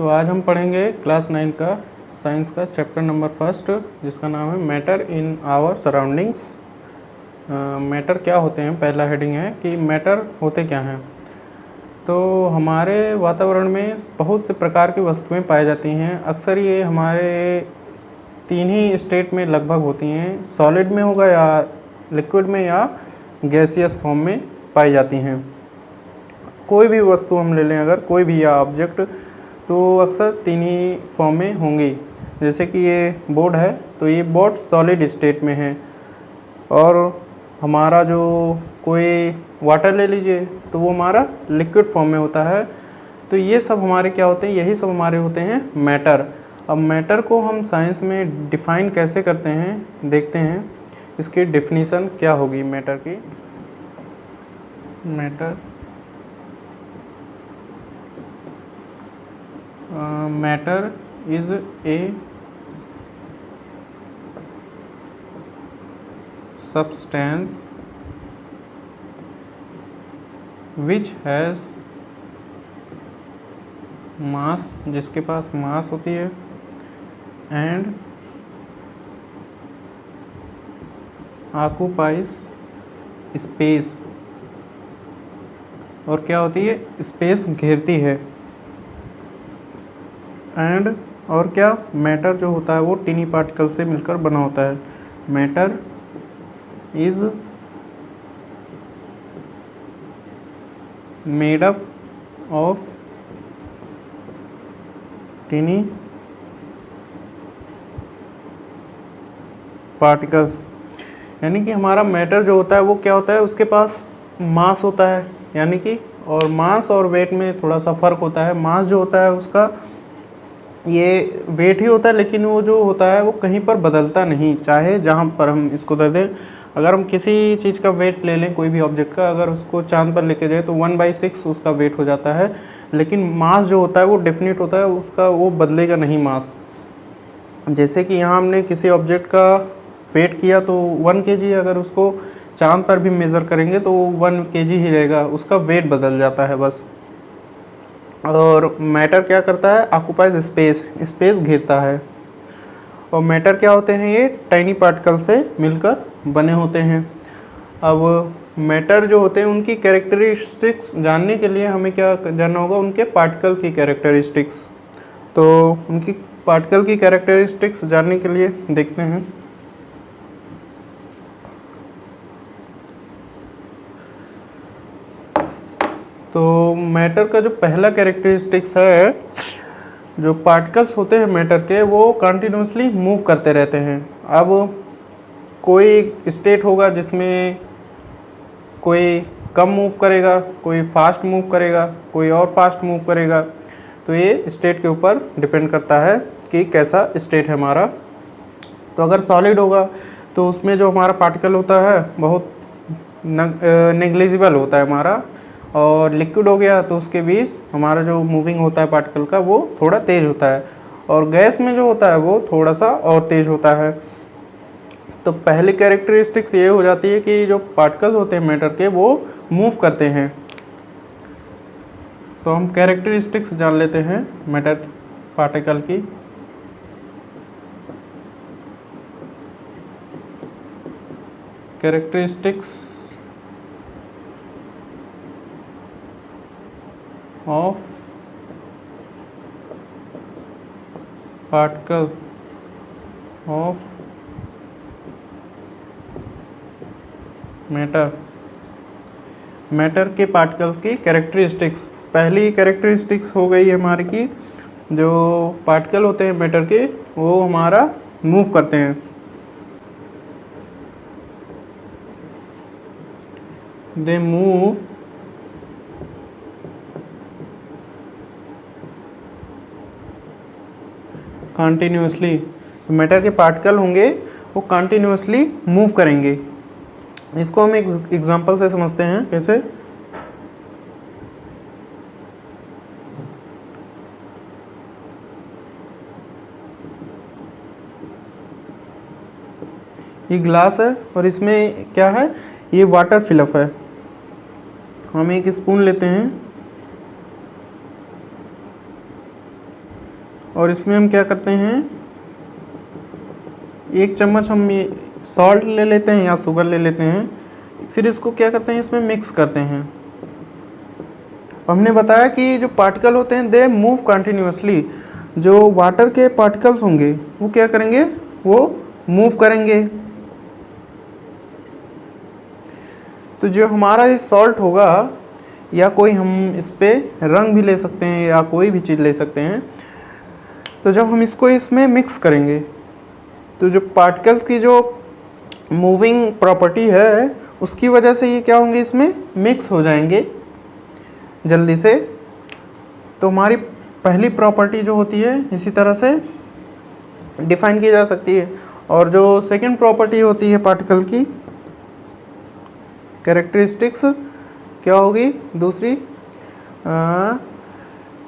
तो आज हम पढ़ेंगे क्लास 9 का साइंस का चैप्टर नंबर 1 जिसका नाम है matter in our surroundings. Matter क्या होते हैं, पहला हेडिंग है कि मैटर होते क्या हैं। तो हमारे वातावरण में बहुत से प्रकार की वस्तुएं पाई जाती हैं। अक्सर ये हमारे तीन ही स्टेट में लगभग होती हैं, सॉलिड में होगा या लिक्विड में या गैसियस फॉर्म में पाई जाती हैं। कोई भी वस्तु हम ले लें, अगर कोई भी या ऑब्जेक्ट, तो अक्सर तीन ही फॉर्म में होंगी। जैसे कि ये बोर्ड है तो ये बोर्ड सॉलिड स्टेट में है, और हमारा जो कोई वाटर ले लीजिए तो वो हमारा लिक्विड फॉर्म में होता है। तो ये सब हमारे क्या होते हैं, यही सब हमारे होते हैं मैटर। अब मैटर को हम साइंस में डिफ़ाइन कैसे करते हैं देखते हैं। इसकी डेफिनेशन क्या होगी मैटर की। Matter is a substance which has mass, जिसके पास मास होती है, and occupies space, और क्या होती है, स्पेस घेरती है। एंड और क्या, मैटर जो होता है वो टिनी पार्टिकल से मिलकर बना होता है। Matter is made up of टिनी particles. यानी कि हमारा मैटर जो होता है वो क्या होता है, उसके पास मास होता है, यानी कि, और मास और वेट में थोड़ा सा फ़र्क होता है। मास जो होता है उसका ये वेट ही होता है, लेकिन वो जो होता है वो कहीं पर बदलता नहीं, चाहे जहाँ पर हम इसको दे दें। अगर हम किसी चीज़ का वेट ले लें, कोई भी ऑब्जेक्ट का, अगर उसको चांद पर लेके जाए तो 1/6 उसका वेट हो जाता है। लेकिन मास जो होता है वो डेफिनेट होता है, उसका वो बदलेगा नहीं मास। जैसे कि यहाँ हमने किसी ऑब्जेक्ट का वेट किया तो 1 kg, अगर उसको चांद पर भी मेज़र करेंगे तो 1 kg ही रहेगा, उसका वेट बदल जाता है बस। और मैटर क्या करता है, ऑक्यूपाइज स्पेस घेरता है। और मैटर क्या होते हैं, ये टाइनी पार्टिकल से मिलकर बने होते हैं। अब मैटर जो होते हैं उनकी कैरेक्टरिस्टिक्स जानने के लिए हमें क्या जानना होगा, उनके पार्टिकल की कैरेक्टरिस्टिक्स। तो उनकी पार्टिकल की कैरेक्टरिस्टिक्स जानने के लिए देखते हैं। तो मैटर का जो पहला कैरेक्टरिस्टिक्स है, जो पार्टिकल्स होते हैं मैटर के, वो कंटिन्यूसली मूव करते रहते हैं। अब कोई स्टेट होगा जिसमें कोई कम मूव करेगा, कोई फास्ट मूव करेगा, कोई और फास्ट मूव करेगा। तो ये स्टेट के ऊपर डिपेंड करता है कि कैसा स्टेट है हमारा। तो अगर सॉलिड होगा तो उसमें जो हमारा पार्टिकल होता है बहुत नेग्लिजिबल होता है हमारा, और लिक्विड हो गया तो उसके बीच हमारा जो मूविंग होता है पार्टिकल का वो थोड़ा तेज़ होता है, और गैस में जो होता है वो थोड़ा सा और तेज़ होता है। तो पहली कैरेक्टरिस्टिक्स ये हो जाती है कि जो पार्टिकल होते हैं मैटर के वो मूव करते हैं। तो हम कैरेक्टरिस्टिक्स जान लेते हैं मैटर पार्टिकल की। Characteristics of particle of matter के पार्टिकल की कैरेक्टरिस्टिक्स। पहली कैरेक्टरिस्टिक्स हो गई हमारी की जो पार्टिकल होते हैं मैटर के वो हमारा मूव करते हैं। They move continuously. तो मैटर के पार्टिकल होंगे वो कंटिन्यूसली मूव करेंगे। इसको हम एक एग्जांपल से समझते हैं। कैसे, ये ग्लास है और इसमें क्या है, ये वाटर फिलअप है। हम एक स्पून लेते हैं, और इसमें हम क्या करते हैं, 1 चम्मच हम ये सॉल्ट ले लेते हैं या शुगर ले लेते हैं, फिर इसको क्या करते हैं, इसमें मिक्स करते हैं। हमने बताया कि जो पार्टिकल होते हैं दे मूव कंटिन्यूअसली, जो वाटर के पार्टिकल्स होंगे वो क्या करेंगे, वो मूव करेंगे। तो जो हमारा ये सॉल्ट होगा, या कोई हम इस पे रंग भी ले सकते हैं या कोई भी चीज़ ले सकते हैं, तो जब हम इसको इसमें मिक्स करेंगे तो जो पार्टिकल्स की जो मूविंग प्रॉपर्टी है उसकी वजह से ये क्या होंगे, इसमें मिक्स हो जाएंगे जल्दी से। तो हमारी पहली प्रॉपर्टी जो होती है इसी तरह से डिफाइन की जा सकती है। और जो सेकंड प्रॉपर्टी होती है पार्टिकल की कैरेक्टरिस्टिक्स क्या होगी दूसरी,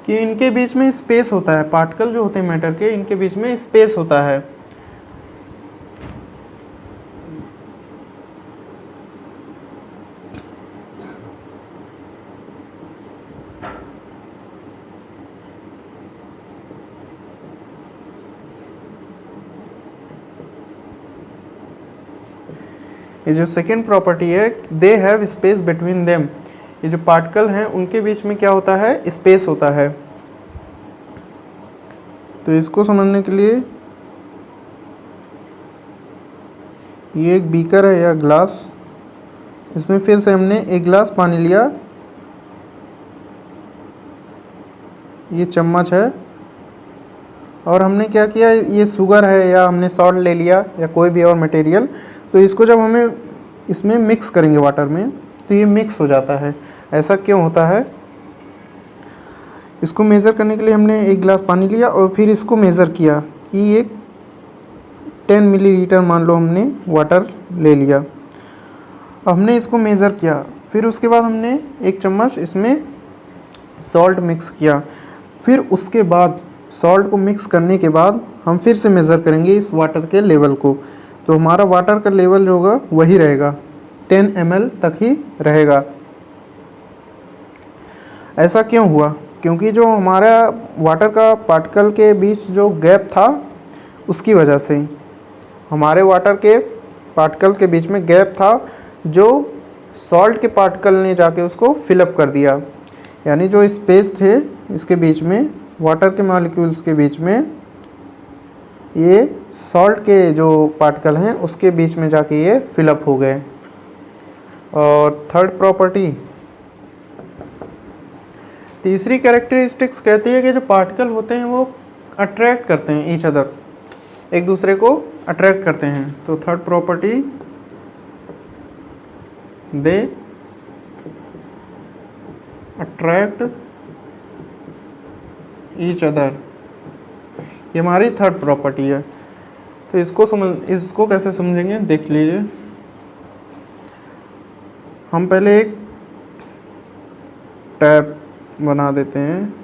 कि इनके बीच में स्पेस होता है, पार्टिकल जो होते हैं मैटर के, इनके बीच में स्पेस होता है। ये जो सेकेंड प्रॉपर्टी है, they have space between them, ये जो पार्टिकल हैं उनके बीच में क्या होता है, स्पेस होता है। तो इसको समझने के लिए ये एक बीकर है या ग्लास, इसमें फिर से हमने 1 गिलास पानी लिया, ये चम्मच है, और हमने क्या किया, ये शुगर है या हमने सॉल्ट ले लिया या कोई भी और मटेरियल। तो इसको जब हमें इसमें मिक्स करेंगे वाटर में तो ये मिक्स हो जाता है। ऐसा क्यों होता है, इसको मेज़र करने के लिए हमने 1 गिलास पानी लिया और फिर इसको मेज़र किया कि ये 10 मिलीलीटर मान लो हमने वाटर ले लिया। हमने इसको मेज़र किया, फिर उसके बाद हमने 1 चम्मच इसमें सॉल्ट मिक्स किया, फिर उसके बाद सॉल्ट को मिक्स करने के बाद हम फिर से मेज़र करेंगे इस वाटर के लेवल को। तो हमारा वाटर का लेवल जो होगा वही रहेगा, 10 ml तक ही रहेगा। ऐसा क्यों हुआ, क्योंकि जो हमारा वाटर का पार्टिकल के बीच जो गैप था उसकी वजह से, हमारे वाटर के पार्टिकल के बीच में गैप था जो सॉल्ट के पार्टिकल ने जाके उसको फिलअप कर दिया। यानी जो स्पेस थे इसके बीच में, वाटर के मॉलिक्यूल्स के बीच में, ये सॉल्ट के जो पार्टिकल हैं उसके बीच में जाके ये फिलअप हो गए। और थर्ड प्रॉपर्टी, तीसरी कैरेक्टरिस्टिक्स कहती है कि जो पार्टिकल होते हैं वो अट्रैक्ट करते हैं ईच अदर, एक दूसरे को अट्रैक्ट करते हैं। तो third property, they attract each other, ये हमारी थर्ड प्रॉपर्टी है। तो इसको कैसे समझेंगे देख लीजिए। हम पहले एक टैप बना देते हैं,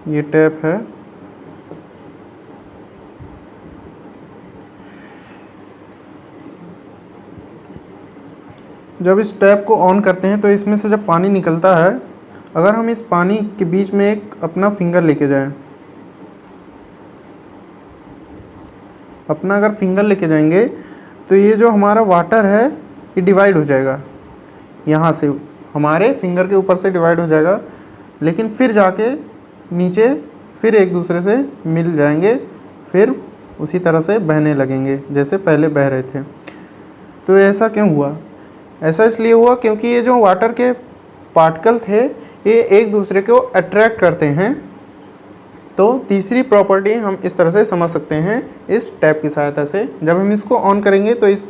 ये टैप है, जब इस टैप को ऑन करते हैं तो इसमें से जब पानी निकलता है, अगर हम इस पानी के बीच में एक अपना फिंगर लेके जाएं, अपना अगर फिंगर लेके जाएंगे तो ये जो हमारा वाटर है ये डिवाइड हो जाएगा, यहाँ से हमारे फिंगर के ऊपर से डिवाइड हो जाएगा, लेकिन फिर जाके नीचे फिर एक दूसरे से मिल जाएंगे, फिर उसी तरह से बहने लगेंगे जैसे पहले बह रहे थे। तो ऐसा क्यों हुआ, ऐसा इसलिए हुआ क्योंकि ये जो वाटर के पार्टिकल थे ये एक दूसरे को अट्रैक्ट करते हैं। तो तीसरी प्रॉपर्टी हम इस तरह से समझ सकते हैं इस टैप की सहायता से। जब हम इसको ऑन करेंगे तो इस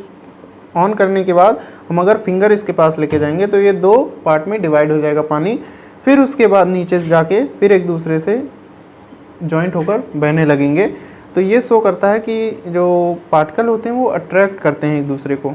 ऑन करने के बाद हम अगर फिंगर इसके पास लेके जाएंगे तो ये 2 पार्ट में डिवाइड हो जाएगा पानी, फिर उसके बाद नीचे से जाके फिर एक दूसरे से जॉइंट होकर बहने लगेंगे। तो ये शो करता है कि जो पार्टिकल होते हैं वो अट्रैक्ट करते हैं एक दूसरे को।